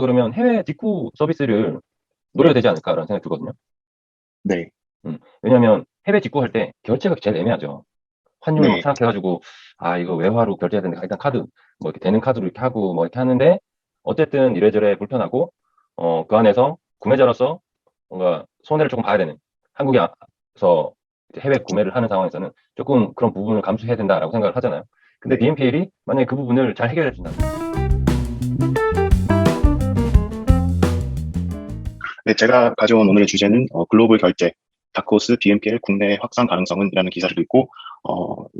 그러면 해외 직구 서비스를 노려야 되지 않을까라는 생각이 들거든요. 네, 왜냐면 해외 직구할 때 결제가 제일 애매하죠. 환율 막 네, 생각해가지고, 아, 이거 외화로 결제해야 되는데, 일단 카드, 뭐 이렇게 되는 카드로 이렇게 하고, 뭐 이렇게 하는데, 어쨌든 이래저래 불편하고, 그 안에서 구매자로서 뭔가 손해를 조금 봐야 되는, 한국에서 이제 해외 구매를 하는 상황에서는 조금 그런 부분을 감수해야 된다라고 생각을 하잖아요. 근데 네. BNPL이 만약에 그 부분을 잘 해결해 준다면, 네, 제가 가져온 오늘의 주제는 글로벌 결제, 다코스 BNPL 국내 확산 가능성은이라는 기사를 읽고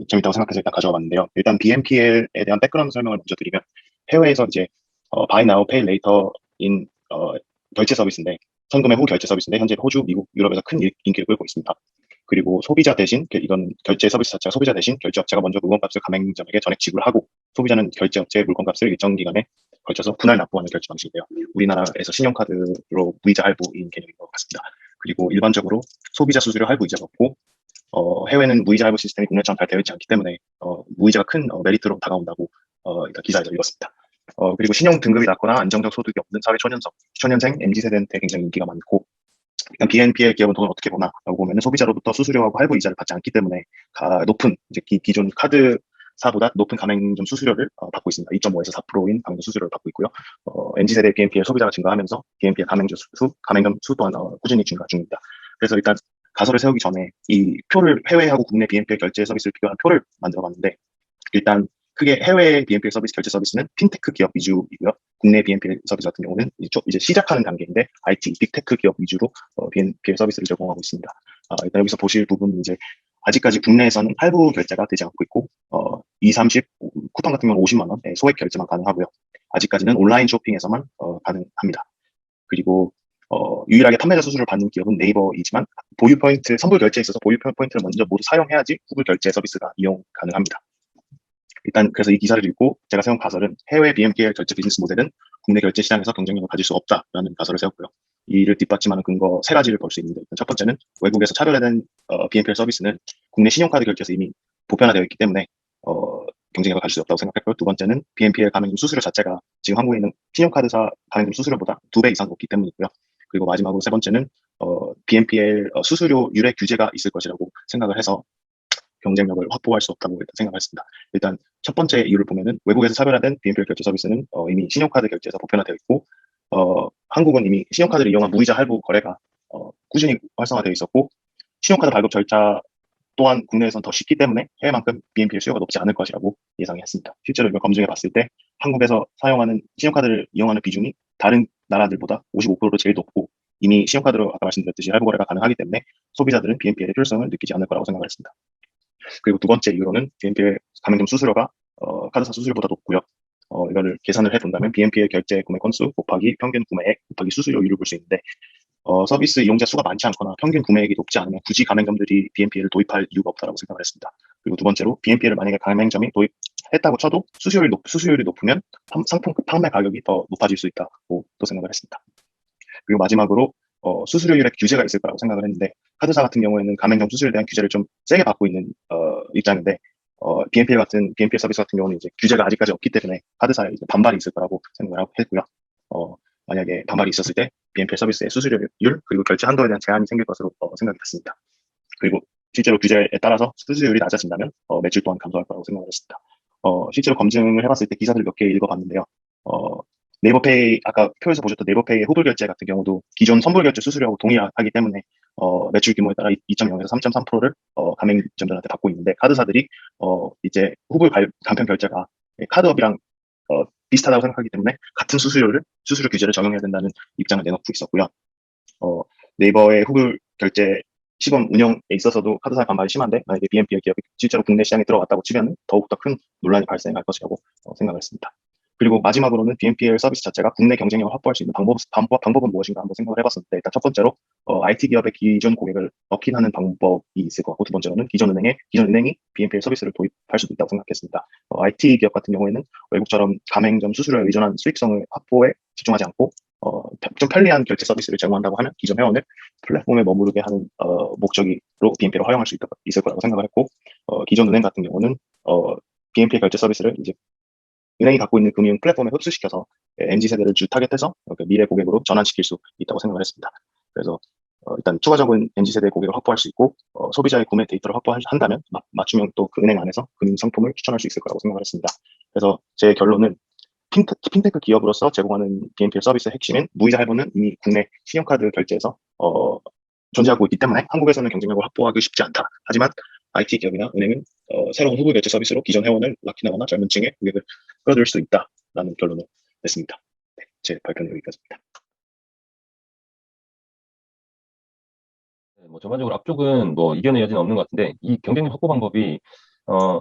재밌다고 생각해서 일단 가져와 봤는데요. 일단 BNPL에 대한 백그라운드 설명을 먼저 드리면 해외에서 이제 Buy Now, Pay Later인 결제 서비스인데 현금의 후 결제 서비스인데 현재 호주, 미국, 유럽에서 큰 인기를 끌고 있습니다. 그리고 소비자 대신 이건 결제 서비스 자체가 소비자 대신 결제업체가 먼저 물건값을 가맹점에게 전액 지불하고 소비자는 결제업체의 물건값을 일정 기간에 걸쳐서 분할 납부하는 결제 방식인데요. 우리나라에서 신용카드로 무이자 할부인 개념인 것 같습니다. 그리고 일반적으로 소비자 수수료 할부 이자가 없고 해외는 무이자 할부 시스템이 국내처럼 잘 되어 있지 않기 때문에 무이자가 큰 메리트로 다가온다고 일단 기사에서 읽었습니다. 그리고 신용 등급이 낮거나 안정적 소득이 없는 사회 초년생 MZ세대한테 굉장히 인기가 많고 일단 BNPL 기업은 돈을 어떻게 버나라고 보면 소비자로부터 수수료하고 할부 이자를 받지 않기 때문에 높은 이제 기존 카드사보다 높은 가맹점 수수료를 받고 있습니다. 2.5에서 4%인 가맹점 수수료를 받고 있고요. MZ세대 BNPL 소비자가 증가하면서 BNPL 가맹점 수 또한 꾸준히 증가 중입니다. 그래서 일단 가설을 세우기 전에 이 표를 해외하고 국내 BNPL 결제 서비스를 비교한 표를 만들어 봤는데 일단 크게 해외 BNPL 서비스 결제 서비스는 핀테크 기업 위주이고요. 국내 BNPL 서비스 같은 경우는 이제 시작하는 단계인데 IT, 빅테크 기업 위주로 BNPL 서비스를 제공하고 있습니다. 일단 여기서 보실 부분은 이제 아직까지 국내에서는 할부 결제가 되지 않고 있고 2, 30 쿠팡 같은 경우는 50만 원의 소액 결제만 가능하고요. 아직까지는 온라인 쇼핑에서만 가능합니다. 그리고 유일하게 판매자 수수료를 받는 기업은 네이버이지만 보유 포인트, 선불 결제에 있어서 보유 포인트를 먼저 모두 사용해야지 후불 결제 서비스가 이용 가능합니다. 일단 그래서 이 기사를 읽고 제가 세운 가설은 해외 BNPL 결제 비즈니스 모델은 국내 결제 시장에서 경쟁력을 가질 수 없다라는 가설을 세웠고요. 이를 뒷받침하는 근거 세 가지를 볼 수 있는데 첫 번째는 외국에서 차별화된 BNPL 서비스는 국내 신용카드 결제에서 이미 보편화되어 있기 때문에 경쟁력을 가질 수 없다고 생각했고요. 두 번째는 BNPL 가맹점 수수료 자체가 지금 한국에 있는 신용카드사 가맹점 수수료보다 2배 이상 높기 때문이고요. 그리고 마지막으로 세 번째는 BNPL 수수료 유례 규제가 있을 것이라고 생각을 해서 경쟁력을 확보할 수 없다고 일단 생각했습니다. 일단 첫 번째 이유를 보면은 외국에서 차별화된 BNPL 결제 서비스는 이미 신용카드 결제에서 보편화되어 있고 한국은 이미 신용카드를 이용한 무이자 할부 거래가 꾸준히 활성화되어 있었고 신용카드 발급 절차 또한 국내에선 더 쉽기 때문에 해외만큼 BNPL 수요가 높지 않을 것이라고 예상했습니다. 실제로 이걸 검증해 봤을 때 한국에서 사용하는 신용카드를 이용하는 비중이 다른 나라들보다 55%로 제일 높고 이미 신용카드로 아까 말씀드렸듯이 할부 거래가 가능하기 때문에 소비자들은 BNPL의 필요성을 느끼지 않을 거라고 생각을 했습니다. 그리고 두 번째 이유로는 BNPL 가맹점 수수료가 카드사 수수료보다 높고요. 이거를 계산을 해본다면 BNPL 결제 구매 건수 곱하기 평균 구매액 곱하기 수수료율을 볼 수 있는데 서비스 이용자 수가 많지 않거나 평균 구매액이 높지 않으면 굳이 가맹점들이 BNPL을 도입할 이유가 없다고 생각을 했습니다. 그리고 두 번째로 BNPL을 만약에 가맹점이 도입했다고 쳐도 수수료율이 높으면 상품 판매 가격이 더 높아질 수 있다고 또 생각을 했습니다. 그리고 마지막으로 수수료율에 규제가 있을 거라고 생각을 했는데 카드사 같은 경우에는 가맹점 수수료에 대한 규제를 좀 세게 받고 있는 입장인데 BNPL 서비스 같은 경우는 이제 규제가 아직까지 없기 때문에 카드사에 이제 반발이 있을 거라고 생각을 했고요. 만약에 반발이 있었을 때 BNPL 서비스의 수수료율 그리고 결제 한도에 대한 제한이 생길 것으로 생각이 됐습니다. 그리고 실제로 규제에 따라서 수수료율이 낮아진다면 매출 또한 감소할 거라고 생각을 했습니다. 실제로 검증을 해봤을 때 기사들 몇 개 읽어봤는데요. 네이버페이 아까 표에서 보셨던 네이버페이의 후불 결제 같은 경우도 기존 선불 결제 수수료하고 동일하기 때문에 매출 규모에 따라 2.0에서 3.3%를 가맹점들한테 받고 있는데 카드사들이 이제 간편 결제가 카드업이랑 비슷하다고 생각하기 때문에 같은 수수료 규제를 적용해야 된다는 입장을 내놓고 있었고요. 네이버의 후불 결제 시범 운영에 있어서도 카드사 반발이 심한데 만약에 BNPL 기업이 실제로 국내 시장에 들어갔다고 치면 더욱더 큰 논란이 발생할 것이라고 생각을 했습니다. 그리고 마지막으로는 BNPL 서비스 자체가 국내 경쟁력을 확보할 수 있는 방법은 무엇인가 한번 생각을 해봤었는데 일단 첫 번째로 IT 기업의 기존 고객을 어필하는 방법이 있을 것 같고 두 번째로는 기존 은행이 BNPL 서비스를 도입할 수도 있다고 생각했습니다. IT 기업 같은 경우에는 외국처럼 가맹점 수수료에 의존한 수익성을 확보에 집중하지 않고 좀 편리한 결제 서비스를 제공한다고 하면 기존 회원을 플랫폼에 머무르게 하는 목적으로 BNPL을 활용할 수 있을 거라고 생각을 했고 기존 은행 같은 경우는 BNPL 결제 서비스를 이제 은행이 갖고 있는 금융 플랫폼에 흡수시켜서 MZ 세대를 주 타겟해서 미래 고객으로 전환시킬 수 있다고 생각을 했습니다. 그래서 일단 추가적인 MZ 세대 고객을 확보할 수 있고 소비자의 구매 데이터를 확보한다면 맞춤형 또 그 은행 안에서 금융 상품을 추천할 수 있을 거라고 생각을 했습니다. 그래서 제 결론은 핀테크 기업으로서 제공하는 BNPL 서비스의 핵심은 무이자 할부는 이미 국내 신용카드 결제에서 존재하고 있기 때문에 한국에서는 경쟁력을 확보하기 쉽지 않다. 하지만 IT 기업이나 은행은 새로운 후불 결제 서비스로 기존 회원을 락인하거나 젊은 층의 고객을 끌어들일 수 있다라는 결론을 냈습니다. 네, 제 발표는 여기까지입니다. 네, 뭐 전반적으로 앞쪽은 뭐 이견의 여지는 없는 것 같은데 이 경쟁력 확보 방법이 어,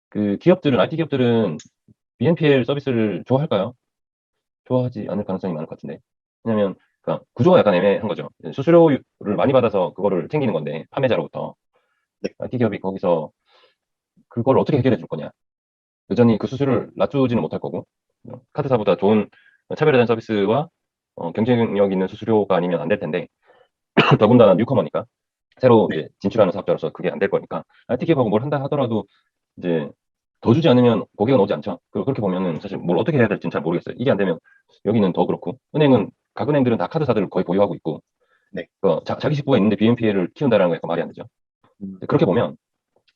그 기업들은 IT 기업들은 BNPL 서비스를 좋아할까요? 좋아하지 않을 가능성이 많을 것 같은데. 왜냐면 그러니까 구조가 약간 애매한 거죠. 수수료를 많이 받아서 그거를 챙기는 건데 판매자로부터 네, IT 기업이 거기서 그걸 어떻게 해결해 줄 거냐. 여전히 그 수수료를 낮추지는 못할 거고 카드사보다 좋은 차별화된 서비스와 경쟁력 있는 수수료가 아니면 안 될 텐데 더군다나 뉴커머니까 새로 네, 이제 진출하는 사업자로서 그게 안 될 거니까 IT 기업하고 뭘 한다 하더라도 이제 더 주지 않으면 고객은 오지 않죠. 그렇게 보면은 사실 뭘 어떻게 해야 될지는 잘 모르겠어요. 이게 안 되면 여기는 더 그렇고 은행은 각 은행들은 다 카드사들을 거의 보유하고 있고 네, 자기 식구가 있는데 BNPL을 키운다라는 거 약간 말이 안 되죠. 그렇게 보면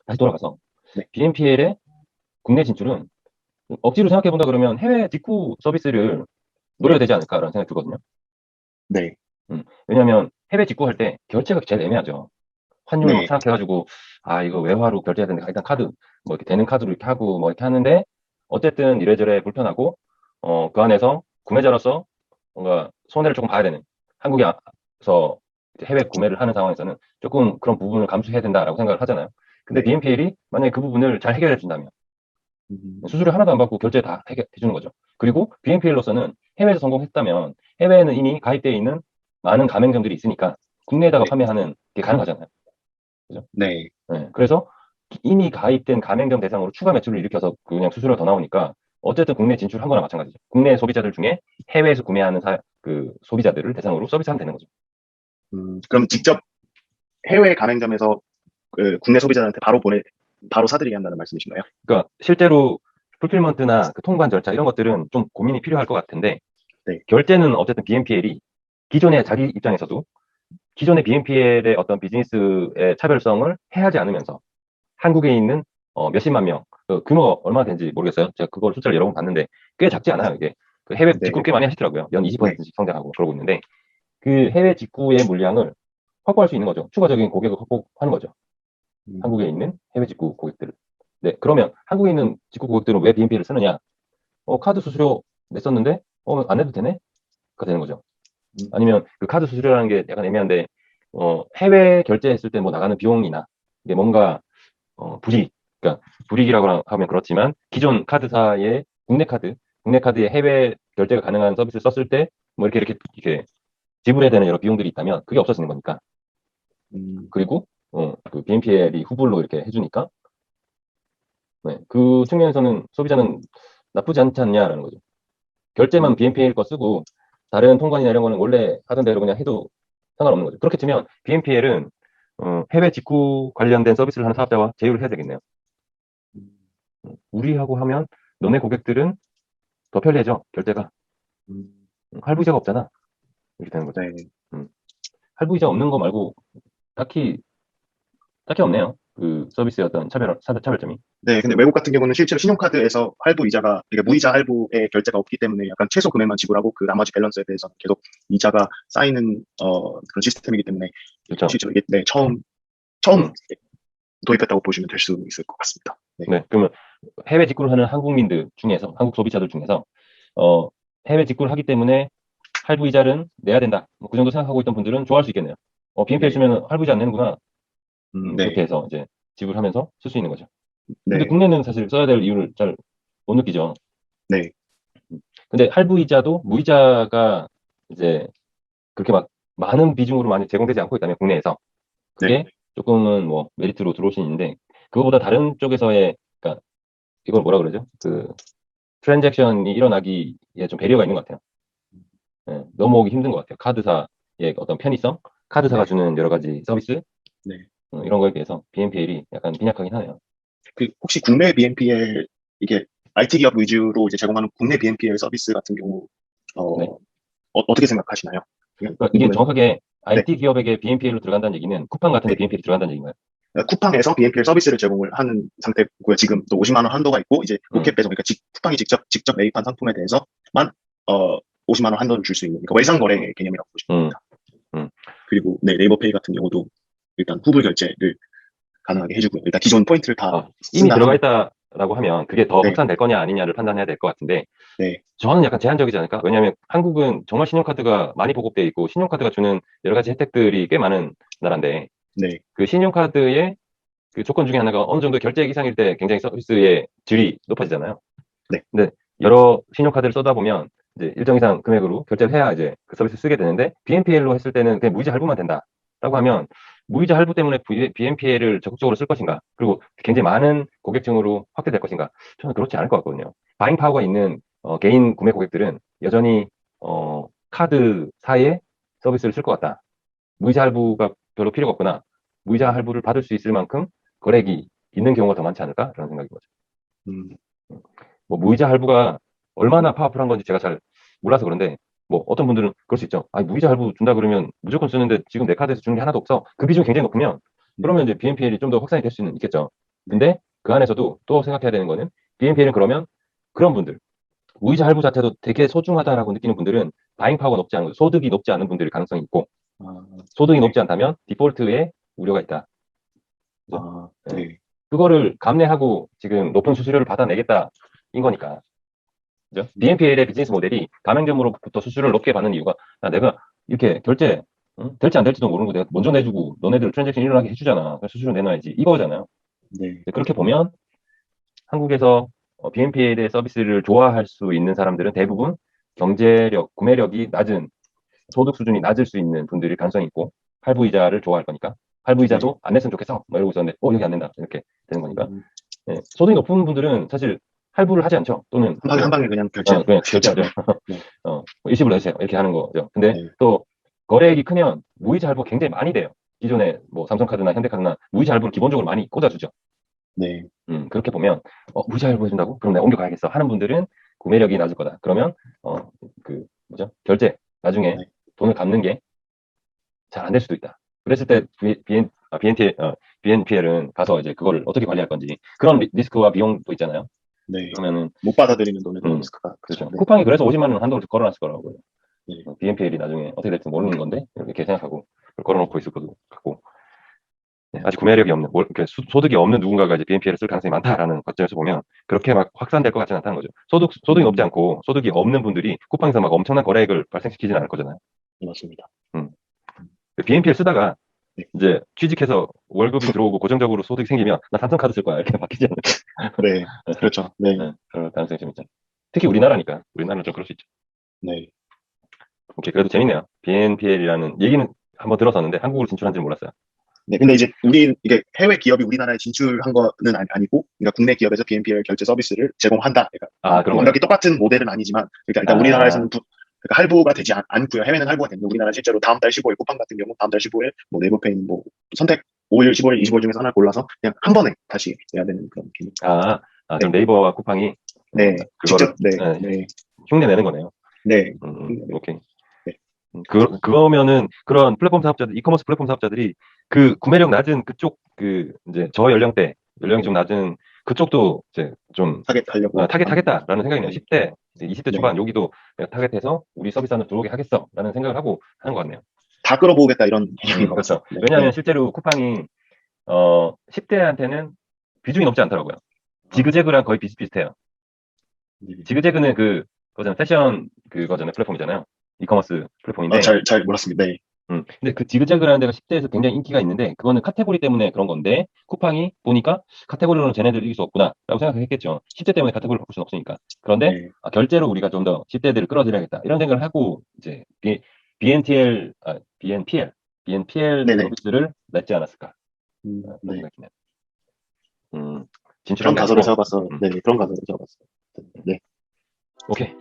다시 돌아가서 네, BNPL의 국내 진출은 억지로 생각해 본다 그러면 해외 직구 서비스를 노려야 네, 되지 않을까라는 생각이 들거든요. 네, 왜냐하면 해외 직구할 때 결제가 제일 애매하죠. 환율 막 네, 생각해가지고 아 이거 외화로 결제해야 되는데 일단 카드 뭐 이렇게 되는 카드로 이렇게 하고 뭐 이렇게 하는데 어쨌든 이래저래 불편하고 그 안에서 구매자로서 뭔가 손해를 조금 봐야 되는 한국에서 해외 구매를 하는 상황에서는 조금 그런 부분을 감수해야 된다라고 생각을 하잖아요. 근데 네, BNPL이 만약에 그 부분을 잘 해결해 준다면 음, 수수료 하나도 안 받고 결제 다 해결해 주는 거죠. 그리고 BNPL로서는 해외에서 성공했다면 해외에는 이미 가입되어 있는 많은 가맹점들이 있으니까 국내에다가 네, 판매하는 게 가능하잖아요. 그죠? 네, 네, 그래서 이미 가입된 가맹점 대상으로 추가 매출을 일으켜서 그냥 수수료가 더 나오니까 어쨌든 국내 진출한 거나 마찬가지죠. 국내 소비자들 중에 해외에서 구매하는 그 소비자들을 대상으로 서비스하면 되는 거죠. 그럼 직접 해외 가맹점에서 국내 소비자한테 바로 사드리게 한다는 말씀이신가요? 그러니까 실제로 풀필먼트나 그 통관 절차 이런 것들은 좀 고민이 필요할 것 같은데 네, 결제는 어쨌든 BNPL이 기존의 자기 입장에서도 기존의 BNPL의 어떤 비즈니스의 차별성을 해하지 않으면서 한국에 있는 몇십만 명, 그 규모가 얼마나 되는지 모르겠어요. 제가 그걸 숫자를 여러 번 봤는데 꽤 작지 않아요, 이게. 그 해외 직구를 네, 꽤 많이 하시더라고요. 연 네, 20%씩 성장하고 그러고 있는데 그 해외 직구의 물량을 확보할 수 있는 거죠. 추가적인 고객을 확보하는 거죠. 한국에 음, 있는 해외 직구 고객들을. 네, 그러면 한국에 있는 직구 고객들은 왜 BNPL을 쓰느냐? 카드 수수료 냈었는데, 안 내도 되네? 가 되는 거죠. 음, 아니면 그 카드 수수료라는 게 약간 애매한데, 해외 결제했을 때 뭐 나가는 비용이나 이게 뭔가 불이익, 그러니까 불이익이라고 하면 그렇지만 기존 카드사의 국내 카드의 해외 결제가 가능한 서비스를 썼을 때 뭐 이렇게 지불해야 되는 여러 비용들이 있다면 그게 없어지는 거니까. 음, 그리고 그 BNPL이 후불로 이렇게 해주니까 네, 그 측면에서는 소비자는 나쁘지 않지 않냐라는 거죠. 결제만 음, BNPL 거 쓰고 다른 통관이나 이런 거는 원래 하던 대로 그냥 해도 상관없는 거죠. 그렇게 치면 BNPL은 해외 직구 관련된 서비스를 하는 사업자와 제휴를 해야 되겠네요. 우리하고 하면 너네 고객들은 더 편리해져, 결제가. 음, 할부이자가 없잖아. 이렇게 되는 거죠. 네. 음. 할부이자 없는 거 말고 딱히, 딱히 없네요. 그 서비스의 어떤 차별점이. 네, 근데 외국 같은 경우는 실제로 신용카드에서 할부 이자가, 그러니까 무이자 할부의 결제가 없기 때문에 약간 최소 금액만 지불하고 그 나머지 밸런스에 대해서 계속 이자가 쌓이는, 그런 시스템이기 때문에 그렇죠. 실제로 이게, 네, 처음 음. 도입했다고 보시면 될 수 있을 것 같습니다. 네. 네. 그러면 해외 직구를 하는 한국민들 중에서, 한국 소비자들 중에서, 어, 해외 직구를 하기 때문에 할부이자는 내야 된다. 뭐그 정도 생각하고 있던 분들은 좋아할 수 있겠네요. BNPL 네. 쓰면 할부이자 안 내는구나. 그렇게 네. 해서 이제 지불하면서 쓸 수 있는 거죠. 근데 네. 국내는 사실 써야 될 이유를 잘 못 느끼죠. 네. 근데 할부이자도 무이자가 이제 그렇게 막 많은 비중으로 많이 제공되지 않고 있다면 국내에서 네. 그게 조금은 뭐 메리트로 들어올 수 있는데 그거보다 다른 쪽에서의 그러니까 이걸 뭐라 그러죠? 그 트랜잭션이 일어나기에 좀 배려가 있는 것 같아요. 예, 넘어오기 힘든 것 같아요. 카드사의 어떤 편의성, 카드사가 네. 주는 여러 가지 서비스 네. 이런 거에 비해서 BNPL이 약간 빈약하긴 하네요. 혹시 국내 BNPL, 이게 IT 기업 위주로 이제 제공하는 국내 BNPL 서비스 같은 경우 어, 네. 어떻게 생각하시나요? 그러니까 이게 궁금해서. 정확하게 네, IT 기업에게 BNPL로 들어간다는 얘기는 쿠팡 같은 데 네. BNPL이 들어간다는 얘기인가요? 쿠팡에서 BNPL 서비스를 제공을 하는 상태고요. 지금 또 50만 원 한도가 있고 이제 로켓 음, 배송, 그러니까 쿠팡이 직접 매입한 상품에 대해서만 어, 50만 원 한도를 줄 수 있는, 그러니까 외상 거래 음, 개념이라고 보시면 음, 됩니다. 음. 그리고 네, 네이버페이 같은 경우도 일단 후불 결제를 가능하게 해주고요. 일단 기존 포인트를 다 이미 쓴다 들어가 하면. 있다라고 하면 그게 더 네, 확산될 거냐 아니냐를 판단해야 될 것 같은데 네, 저는 약간 제한적이지 않을까? 왜냐하면 한국은 정말 신용카드가 많이 보급되어 있고 신용카드가 주는 여러 가지 혜택들이 꽤 많은 나라인데 네, 그 신용카드의 그 조건 중에 하나가 어느 정도 결제액 이상일 때 굉장히 서비스의 질이 높아지잖아요. 네, 근데 여러 신용카드를 써다 보면 이제 일정 이상 금액으로 결제를 해야 이제 그 서비스 쓰게 되는데 BNPL로 했을 때는 그냥 무이자 할부만 된다라고 하면 무이자 할부 때문에 BNPL을 적극적으로 쓸 것인가? 그리고 굉장히 많은 고객층으로 확대될 것인가? 저는 그렇지 않을 것 같거든요. 바잉 파워가 있는 개인 구매 고객들은 여전히 카드사의 서비스를 쓸 것 같다. 무이자 할부가 별로 필요가 없구나. 무이자 할부를 받을 수 있을 만큼 거래액이 있는 경우가 더 많지 않을까라는 생각인 거죠. 음, 뭐 무이자 할부가 얼마나 파워풀한 건지 제가 잘 몰라서 그런데 뭐 어떤 분들은 그럴 수 있죠. 아, 무이자 할부 준다 그러면 무조건 쓰는데 지금 내 카드에서 주는 게 하나도 없어. 그 비중이 굉장히 높으면 그러면 이제 BNPL이 좀 더 확산이 될 수는 있겠죠. 네, 근데 그 안에서도 또 생각해야 되는 거는 BNPL은 그러면 그런 분들 무이자 할부 자체도 되게 소중하다라고 느끼는 분들은 바잉 파워가 높지 않은 소득이 높지 않은 분들일 가능성이 있고 아, 소득이 네, 높지 않다면 디폴트에 우려가 있다. 그죠? 예. 네, 그거를 감내하고 지금 높은 수수료를 받아내겠다인 거니까. 그죠? 음, BNPL의 비즈니스 모델이 가맹점으로부터 수수료를 높게 받는 이유가 야, 내가 이렇게 결제 응? 될지 안 될지도 모르는 거 내가 먼저 내주고 너네들 트랜잭션 일어나게 해주잖아. 그래서 수수료 내놔야지. 이거잖아요. 네, 그렇게 보면 한국에서 BNPL의 서비스를 좋아할 수 있는 사람들은 대부분 경제력, 구매력이 낮은 소득 수준이 낮을 수 있는 분들이 가능성이 있고 할부이자를 좋아할 거니까 네, 할부이자도 안 냈으면 좋겠어. 뭐 이러고 있었는데 여기 안 낸다. 이렇게 되는 거니까 음, 예, 소득이 높은 분들은 사실 할부를 하지 않죠. 또는 한 방에 그냥 결제하는 그냥 거죠. 결제하죠. 네, 일시불로 해주세요. 이렇게 하는 거죠. 근데 네, 또 거래액이 크면 무이자 할부가 굉장히 많이 돼요. 기존에 뭐 삼성카드나 현대카드나 무이자 할부를 기본적으로 많이 꽂아주죠. 네, 그렇게 보면 무이자 할부 해준다고? 그럼 내가 옮겨가야겠어 하는 분들은 구매력이 낮을 거다. 그러면 그 뭐죠? 결제 나중에 네, 돈을 갚는 게 잘 안 될 수도 있다. 그랬을 때 BNPL은 가서 이제 그거를 어떻게 관리할 건지 그런 리스크와 비용도 있잖아요. 네. 그러면은 못 받아들이는 돈에 대한 음, 리스크가 크죠. 그렇죠. 네, 쿠팡이 그래서 50만 원 한도를 걸어놨을 거라고요. 네, BNPL이 나중에 어떻게 될지 모르는 건데 이렇게 생각하고 걸어놓고 있을 것도 같고 네, 아직 구매력이 없는 이렇게 소득이 없는 누군가가 이제 BNPL을 쓸 가능성이 많다라는 관점에서 보면 그렇게 막 확산될 것 같지는 않다는 거죠. 소득이 높지 음, 않고 소득이 없는 분들이 쿠팡에서 막 엄청난 거래액을 발생시키지는 않을 거잖아요. 네, 맞습니다. 음. BNPL 쓰다가 네, 이제 취직해서 월급이 들어오고 고정적으로 소득이 생기면 나 삼성카드 쓸 거야 이렇게 바뀌지 않을까. 네, 그렇죠. 네, 그럴 가능성이 좀 있죠. 특히 우리나라니까 우리나라는 좀 그럴 수 있죠. 네. 오케이 그래도 재밌네요. BNPL이라는 얘기는 한번 들었었는데 한국으로 진출한 줄 몰랐어요. 네, 근데 이제 이게 해외 기업이 우리나라에 진출한 거는 아니고, 그러니까 국내 기업에서 BNPL 결제 서비스를 제공한다. 그러니까 아 그런 거예요? 완벽히 똑같은 모델은 아니지만, 그러니까 일단 아, 우리나라에서는 그러니까 할부가 되지 않고요. 해외는 할부가 됩니다. 우리나라 실제로 다음 달 15일, 쿠팡 같은 경우 다음 달 15일, 뭐 네이버페이 뭐 선택 5일, 15일, 25일 중에서 하나 골라서 그냥 한 번에 다시 내야 되는 그런 개념. 아, 네, 그럼 네이버와 쿠팡이 네, 그거를 직접, 네, 네, 흉내 내는 거네요. 네, 오케이. 네, 그거면은 그런 플랫폼 사업자들, 이커머스 플랫폼 사업자들이 그 구매력 낮은 그쪽 그 이제 저연령대, 연령이 좀 낮은 그쪽도 이제 좀 타겟하려고 하는 거죠. 타겟하겠다라는 생각이 나요. 네, 10대, 20대 네. 초반 여기도 내가 타겟해서 우리 서비스 안으로 들어오게 하겠어라는 생각을 하고 하는 것 같네요. 다 끌어보겠다 이런 개념인 것 그렇죠. 같습니다. 네, 왜냐하면 네. 실제로 쿠팡이 10대한테는 비중이 높지 않더라고요. 아, 지그재그랑 거의 비슷비슷해요. 네. 지그재그는 그거잖아요. 패션 그거잖아요. 플랫폼이잖아요. 이커머스 플랫폼인데 잘 몰랐습니다. 네. 근데 그 지그재그라는 데가 10대에서 굉장히 인기가 있는데 그거는 카테고리 때문에 그런 건데 쿠팡이 보니까 카테고리로는 쟤네들 이길 수 없구나라고 생각했겠죠. 10대 때문에 카테고리를 바꿀 수는 없으니까. 그런데 네. 결제로 우리가 좀 더 10대들을 끌어들여야겠다 이런 생각을 하고 이제 BNTL, BNPL 네네. 서비스를 냈지 않았을까 그런 네. 생각이 드네요. 진출한 그런 게 가설을 아니고 세워봤어. 네, 그런 가설을 세워봤어요. 네. 오케이.